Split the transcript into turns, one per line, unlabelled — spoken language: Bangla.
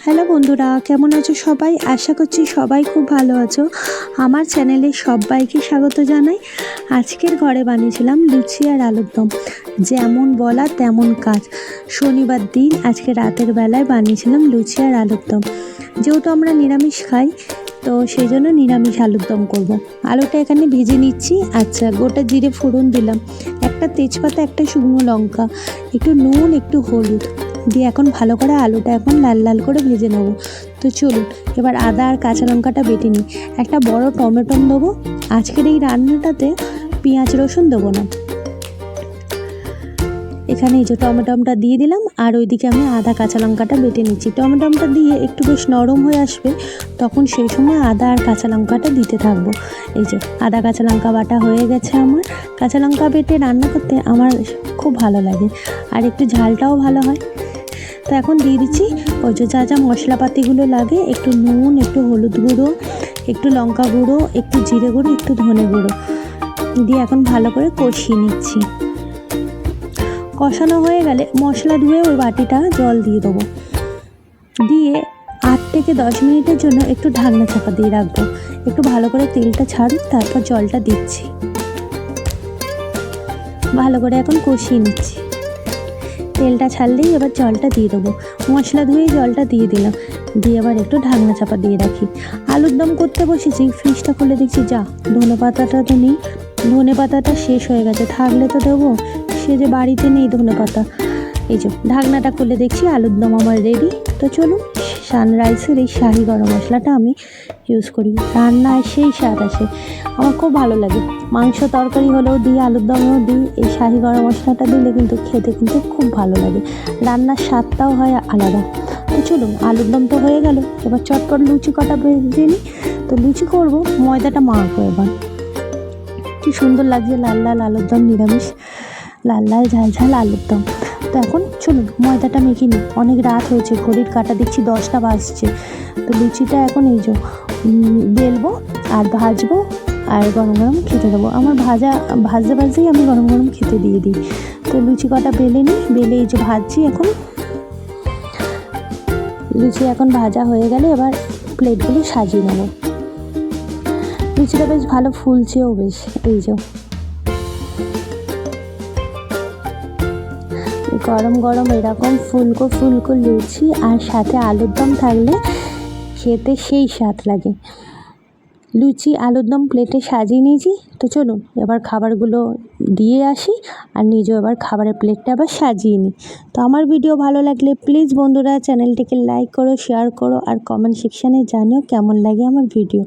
হ্যালো বন্ধুরা, কেমন আছো সবাই? আশা করছি সবাই খুব ভালো আছো। আমার চ্যানেলে সবাইকে স্বাগত জানাই। আজকের ঘরে বানিয়েছিলাম লুচি আর আলুর দম, যেমন বলা তেমন কাজ। শনিবার দিন আজকে রাতের বেলায় বানিয়েছিলাম লুচি আর আলুর দম। যেহেতু আমরা নিরামিষ খাই, তো সেই জন্য নিরামিষ আলুর দম করবো। আলুটা এখানে ভেজে নিচ্ছি। আচ্ছা, গোটা জিরে ফোড়ন দিলাম, একটা তেজপাতা, একটা শুকনো লঙ্কা, একটু নুন, একটু হলুদ দিয়ে এখন ভালো করে আলুটা এখন লাল লাল করে ভেজে নেব। তো চলুন এবার আদা আর কাঁচা লঙ্কাটা বেটে নিই। একটা বড় টমেটো দেবো। আজকের এই রান্নাটাতে পেঁয়াজ রসুন দেবো না। এখানে এই যে টমেটোটা দিয়ে দিলাম, আর ওইদিকে আমি আদা কাঁচা লঙ্কাটা বেটে নিচ্ছি। টমেটোটা দিয়ে একটু বেশ নরম হয়ে আসবে, তখন সেই সময় আদা আর কাঁচা লঙ্কাটা দিতে থাকবো। এই যে আদা কাঁচা লঙ্কা বাটা হয়ে গেছে আমার। কাঁচা লঙ্কা বেটে রান্না করতে আমার খুব ভালো লাগে, আর একটু ঝালটাও ভালো হয়। তো এখন দিয়ে দিচ্ছি ওই যে যা যা মশলাপাতিগুলো লাগে, একটু নুন, একটু হলুদ গুঁড়ো, একটু লঙ্কা গুঁড়ো, একটু জিরে গুঁড়ো, একটু ধনে গুঁড়ো দিয়ে এখন ভালো করে কষিয়ে নিচ্ছি। কষানো হয়ে গেলে মশলা ধুয়ে ওই বাটিটা জল দিয়ে দেবো, দিয়ে 8 থেকে 10 মিনিটের জন্য একটু ঢাকনা চাপা দিয়ে রাখবো। একটু ভালো করে তেলটা ছাড়ুক, তারপর জলটা দিচ্ছি। ভালো করে এখন কষিয়ে নিচ্ছি। তেলটা ছাড়লেই এবার জলটা দিয়ে দেবো। মশলা ধুয়ে জলটা দিয়ে দিলাম, দিয়ে আবার একটু ঢাকনা চাপা দিয়ে রাখি। আলুর দম করতে বসেছি, ফ্রিজটা খুলে দেখছি যা ধনে পাতাটা তো নেই। ধনে পাতাটা শেষ হয়ে গেছে, থাকলে তো দেবো, সে যে বাড়িতে নেই ধনে পাতা। এই যে ঢাকনাটা খুলে দেখছি আলুর দম আমার রেডি। তো চলুন, সানরাইসের এই শাহি গরম মশলাটা আমি ইউজ করি, রান্নায় সেই স্বাদ আসে। আমার খুব ভালো লাগে। মাংস তরকারি হলেও দিই, আলুর দমেও দিই, এই শাহি গরম মশলাটা দিলে কিন্তু খেতে কিন্তু খুব ভালো লাগে। রান্নার স্বাদটাও হয় আলাদা। তো চলুন, আলুর দম তো হয়ে গেল, এবার চটপট লুচি কটা ভেজে নিই। তো লুচি করবো, ময়দাটা মাখবো এবার। কি সুন্দর লাগছে লাল লাল আলুর দম, নিরামিষ লাল লাল ঝাল ঝাল আলুর দম। তো এখন চলুন ময়দাটা মেখে নিই। অনেক রাত হয়েছে, ঘড়ির কাঁটা দেখছি 10টা বাজছে। তো লুচিটা এখন এই যে বেলবো আর ভাজবো, আর গরম গরম খেতে দেবো। আমার ভাজতে ভাজতেই আমি গরম গরম খেতে দিয়ে দিই। তো লুচি কটা বেলে নিই, বেলে এই যে ভাজছি এখন। লুচি এখন ভাজা হয়ে গেলে এবার প্লেটগুলো সাজিয়ে নেবো। লুচিটা বেশ ভালো ফুলছেও বেশ। এই যে গরম গরম এরকম ফুলকো ফুলকো লুচি আর সাথে আলুর দম থাকলে খেতে সেই স্বাদ লাগে। লুচি আলুর দম প্লেটে সাজিয়ে নিয়েছি। তো চলুন এবার খাবারগুলো দিয়ে আসি, আর নিজেও এবার খাবারের প্লেটটা আবার সাজিয়ে নিই। তো আমার ভিডিও ভালো লাগলে প্লিজ বন্ধুরা চ্যানেলটিকে লাইক করো, শেয়ার করো, আর কমেন্ট সেকশানে জানিও কেমন লাগে আমার ভিডিও।